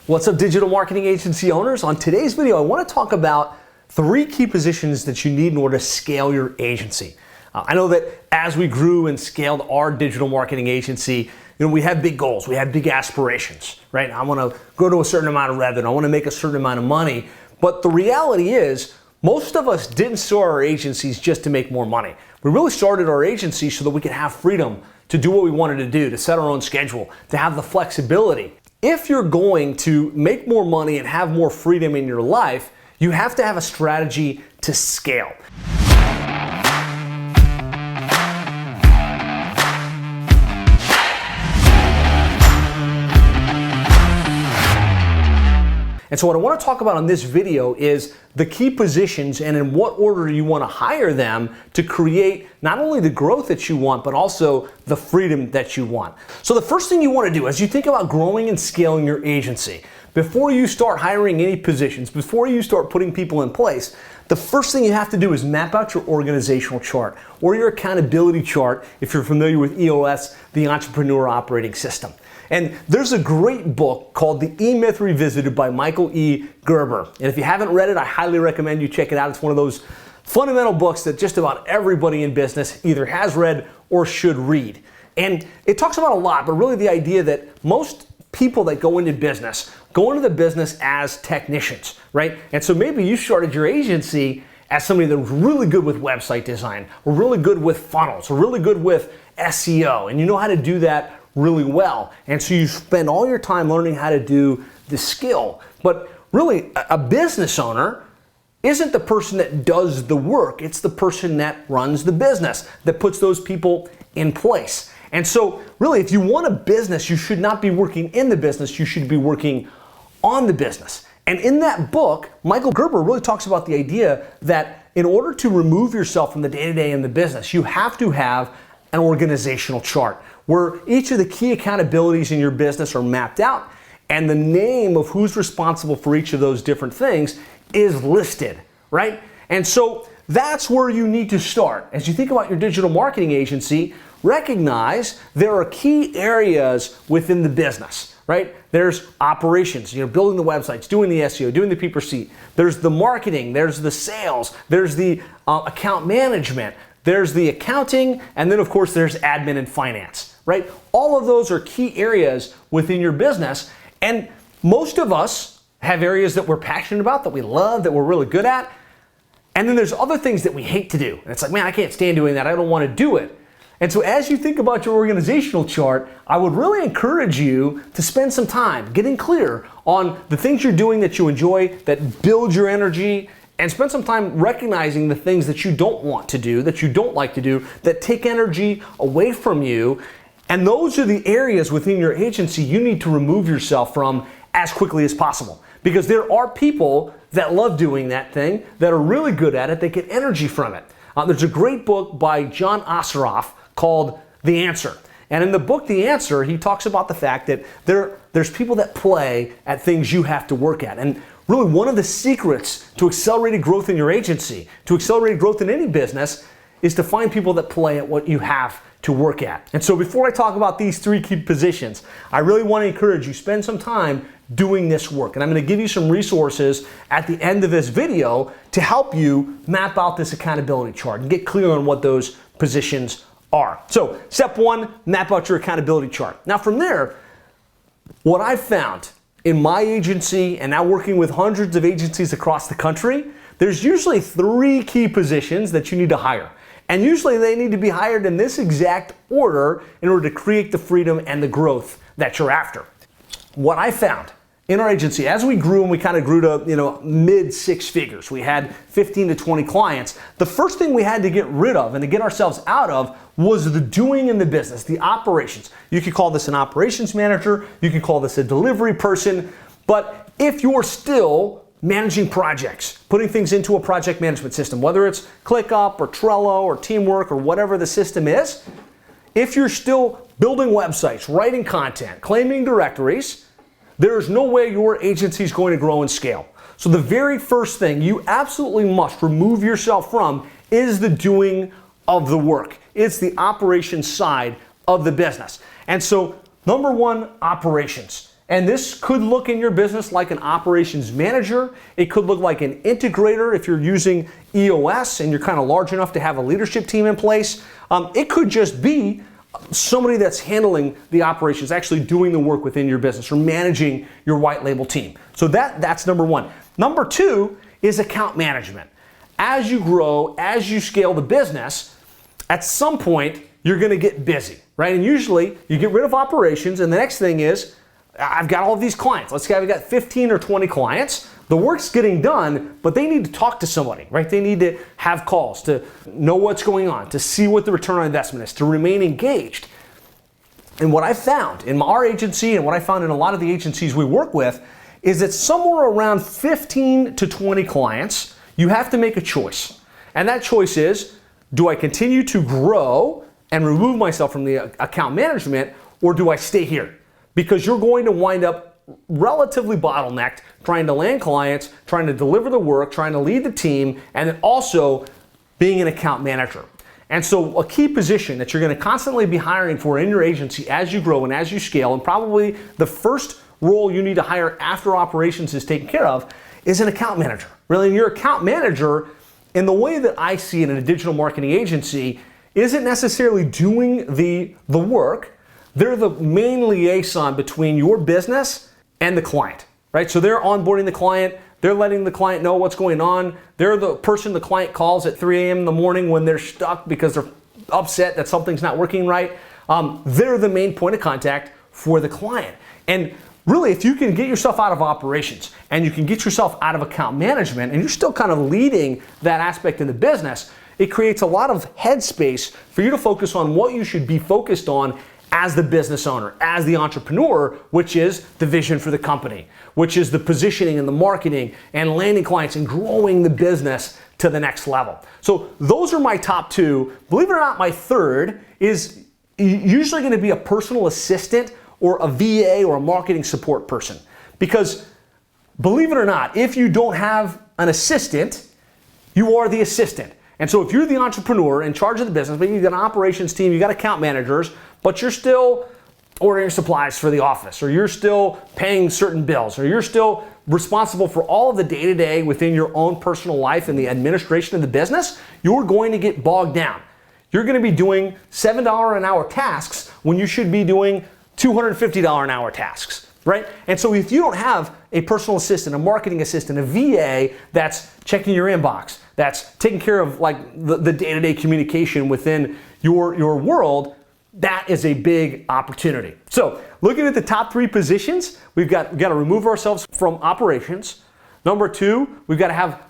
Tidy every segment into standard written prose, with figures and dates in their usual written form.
What's up, digital marketing agency owners? On today's video, I want to talk about 3 key positions that you need in order to scale your agency. I know that as we grew and scaled our digital marketing agency, we had big goals, we had big aspirations, right? I want to go to a certain amount of revenue, I want to make a certain amount of money. But the reality is, most of us didn't start our agencies just to make more money. We really started our agency so that we could have freedom to do what we wanted to do, to set our own schedule, to have the flexibility. If you're going to make more money and have more freedom in your life, you have to have a strategy to scale. And so what I want to talk about in this video is the key positions and in what order you want to hire them to create not only the growth that you want, but also the freedom that you want. So the first thing you want to do as you think about growing and scaling your agency, before you start hiring any positions, before you start putting people in place, the first thing you have to do is map out your organizational chart or your accountability chart if you're familiar with EOS, the Entrepreneur Operating System. And there's a great book called The E-Myth Revisited by Michael E. Gerber. And if you haven't read it, I highly recommend you check it out. It's one of those fundamental books that just about everybody in business either has read or should read. And it talks about a lot, but really the idea that most people that go into the business as technicians, right? And so maybe you started your agency as somebody that was really good with website design, or really good with funnels, or really good with SEO, and you know how to do that really well. And so you spend all your time learning how to do the skill. But really, a business owner isn't the person that does the work. It's the person that runs the business, that puts those people in place. And so really, if you want a business, you should not be working in the business, you should be working on the business. And in that book, Michael Gerber really talks about the idea that in order to remove yourself from the day-to-day in the business, you have to have an organizational chart where each of the key accountabilities in your business are mapped out and the name of who's responsible for each of those different things is listed, right? And so that's where you need to start. As you think about your digital marketing agency, recognize there are key areas within the business, right? There's operations, building the websites, doing the SEO, doing the PPC. There's the marketing, there's the sales, there's the account management, there's the accounting, and then of course there's admin and finance, right? All of those are key areas within your business, and most of us have areas that we're passionate about, that we love, that we're really good at, and then there's other things that we hate to do. And it's like, man, I can't stand doing that, I don't want to do it. And so as you think about your organizational chart, I would really encourage you to spend some time getting clear on the things you're doing that you enjoy, that build your energy, and spend some time recognizing the things that you don't want to do, that you don't like to do, that take energy away from you. And those are the areas within your agency you need to remove yourself from as quickly as possible. Because there are people that love doing that thing, that are really good at it, that get energy from it. There's a great book by John Assaraf called The Answer. And in the book, The Answer, he talks about the fact that there's people that play at things you have to work at. And really, one of the secrets to accelerated growth in your agency, to accelerated growth in any business, is to find people that play at what you have to work at. And so before I talk about these 3 key positions, I really want to encourage you, spend some time doing this work. And I'm going to give you some resources at the end of this video to help you map out this accountability chart and get clear on what those positions are. So step 1, map out your accountability chart. Now from there, what I've found in my agency, and now working with hundreds of agencies across the country, there's usually 3 key positions that you need to hire. And usually they need to be hired in this exact order in order to create the freedom and the growth that you're after. What I found in our agency, as we grew and we kind of grew to mid 6 figures, we had 15 to 20 clients, the first thing we had to get rid of and to get ourselves out of was the doing in the business, the operations. You could call this an operations manager, you could call this a delivery person, but if you're still managing projects, putting things into a project management system, whether it's ClickUp or Trello or Teamwork or whatever the system is, if you're still building websites, writing content, claiming directories, there is no way your agency is going to grow and scale. So the very first thing you absolutely must remove yourself from is the doing of the work. It's the operations side of the business. And so number 1, operations. And this could look in your business like an operations manager. It could look like an integrator if you're using EOS and you're kind of large enough to have a leadership team in place. It could just be somebody that's handling the operations, actually doing the work within your business or managing your white label team. So that's number one. Number two is account management. As you grow, as you scale the business, at some point you're going to get busy, right? And usually you get rid of operations, and the next thing is, I've got all of these clients. Let's say I've got 15 or 20 clients. The work's getting done, but they need to talk to somebody, right? They need to have calls to know what's going on, to see what the return on investment is, to remain engaged. And what I found in our agency and what I found in a lot of the agencies we work with is that somewhere around 15 to 20 clients, you have to make a choice. And that choice is, do I continue to grow and remove myself from the account management, or do I stay here? Because you're going to wind up relatively bottlenecked trying to land clients, trying to deliver the work, trying to lead the team, and then also being an account manager. And so a key position that you're going to constantly be hiring for in your agency as you grow and as you scale, and probably the first role you need to hire after operations is taken care of, is an account manager. Really, and your account manager, in the way that I see it in a digital marketing agency, isn't necessarily doing the work. They're the main liaison between your business and the client, right? So they're onboarding the client, they're letting the client know what's going on, they're the person the client calls at 3 a.m. in the morning when they're stuck because they're upset that something's not working right. They're the main point of contact for the client. And really, if you can get yourself out of operations and you can get yourself out of account management and you're still kind of leading that aspect in the business, it creates a lot of headspace for you to focus on what you should be focused on as the business owner, as the entrepreneur, which is the vision for the company, which is the positioning and the marketing and landing clients and growing the business to the next level. So those are my top two. Believe it or not, my third is usually going to be a personal assistant or a VA or a marketing support person. Because believe it or not, if you don't have an assistant, you are the assistant. And so if you're the entrepreneur in charge of the business, maybe you've got an operations team, you've got account managers, but you're still ordering supplies for the office, or you're still paying certain bills, or you're still responsible for all of the day-to-day within your own personal life and the administration of the business, you're going to get bogged down. You're going to be doing $7 an hour tasks when you should be doing $250 an hour tasks, right? And so if you don't have a personal assistant, a marketing assistant, a VA that's checking your inbox, that's taking care of like the day-to-day communication within your world, that is a big opportunity. So looking at the top three positions, we've got to remove ourselves from operations. Number two, we've got to have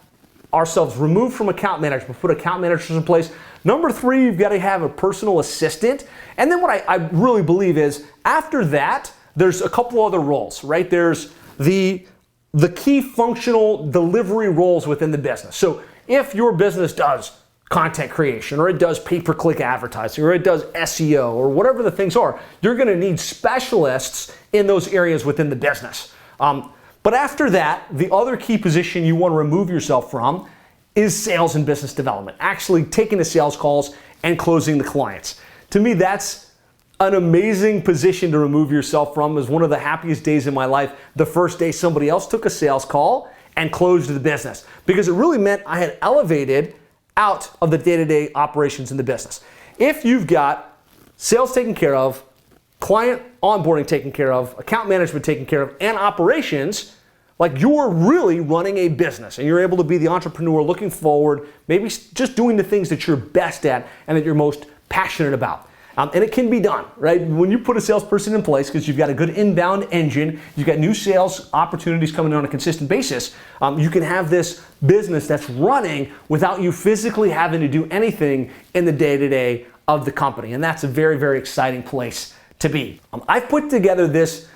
ourselves removed from account management, put account managers in place. Number three, you've got to have a personal assistant. And then what I really believe is after that, there's a couple other roles, right? There's the key functional delivery roles within the business. So if your business does content creation, or it does pay-per-click advertising, or it does SEO, or whatever the things are, you're going to need specialists in those areas within the business. But after that, the other key position you want to remove yourself from is sales and business development, actually taking the sales calls and closing the clients. To me, that's an amazing position to remove yourself from. It was one of the happiest days in my life, the first day somebody else took a sales call and closed the business, because it really meant I had elevated out of the day-to-day operations in the business. If you've got sales taken care of, client onboarding taken care of, account management taken care of, and operations, like you're really running a business and you're able to be the entrepreneur looking forward, maybe just doing the things that you're best at and that you're most passionate about. And it can be done, right? When you put a salesperson in place, because you've got a good inbound engine, you've got new sales opportunities coming in on a consistent basis, you can have this business that's running without you physically having to do anything in the day-to-day of the company. And that's a very, very exciting place to be. I've put together this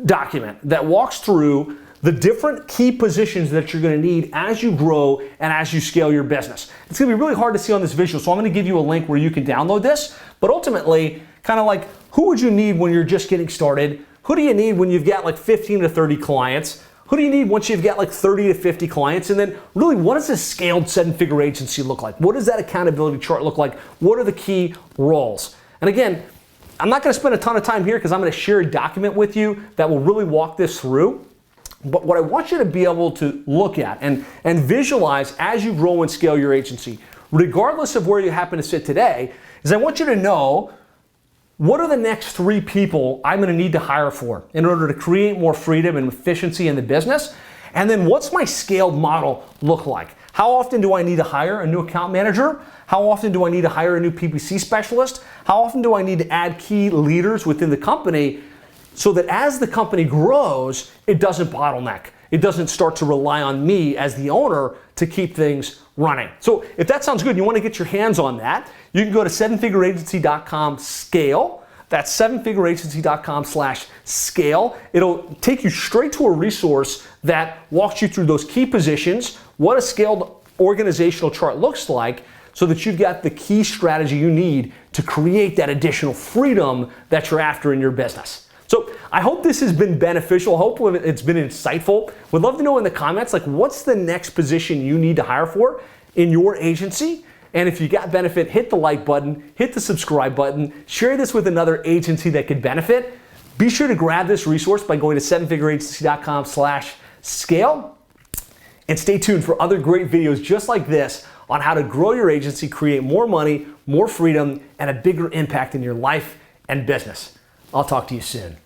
document that walks through the different key positions that you're going to need as you grow and as you scale your business. It's going to be really hard to see on this visual, so I'm going to give you a link where you can download this. But ultimately, kind of like, who would you need when you're just getting started? Who do you need when you've got like 15 to 30 clients? Who do you need once you've got like 30 to 50 clients? And then really, what does a scaled seven-figure agency look like? What does that accountability chart look like? What are the key roles? And again, I'm not going to spend a ton of time here because I'm going to share a document with you that will really walk this through. But what I want you to be able to look at and visualize as you grow and scale your agency, regardless of where you happen to sit today, is I want you to know what are the next 3 people I'm going to need to hire for in order to create more freedom and efficiency in the business. And then what's my scaled model look like? How often do I need to hire a new account manager? How often do I need to hire a new PPC specialist? How often do I need to add key leaders within the company so that as the company grows, it doesn't bottleneck? It doesn't start to rely on me as the owner to keep things running. So if that sounds good, and you want to get your hands on that, you can go to 7figureagency.com/scale. That's 7figureagency.com/scale. It'll take you straight to a resource that walks you through those key positions, what a scaled organizational chart looks like, so that you've got the key strategy you need to create that additional freedom that you're after in your business. So I hope this has been beneficial. Hopefully it's been insightful. Would love to know in the comments, like, what's the next position you need to hire for in your agency? And if you got benefit, hit the like button, hit the subscribe button, share this with another agency that could benefit. Be sure to grab this resource by going to 7figureagency.com/scale. And stay tuned for other great videos just like this on how to grow your agency, create more money, more freedom, and a bigger impact in your life and business. I'll talk to you soon.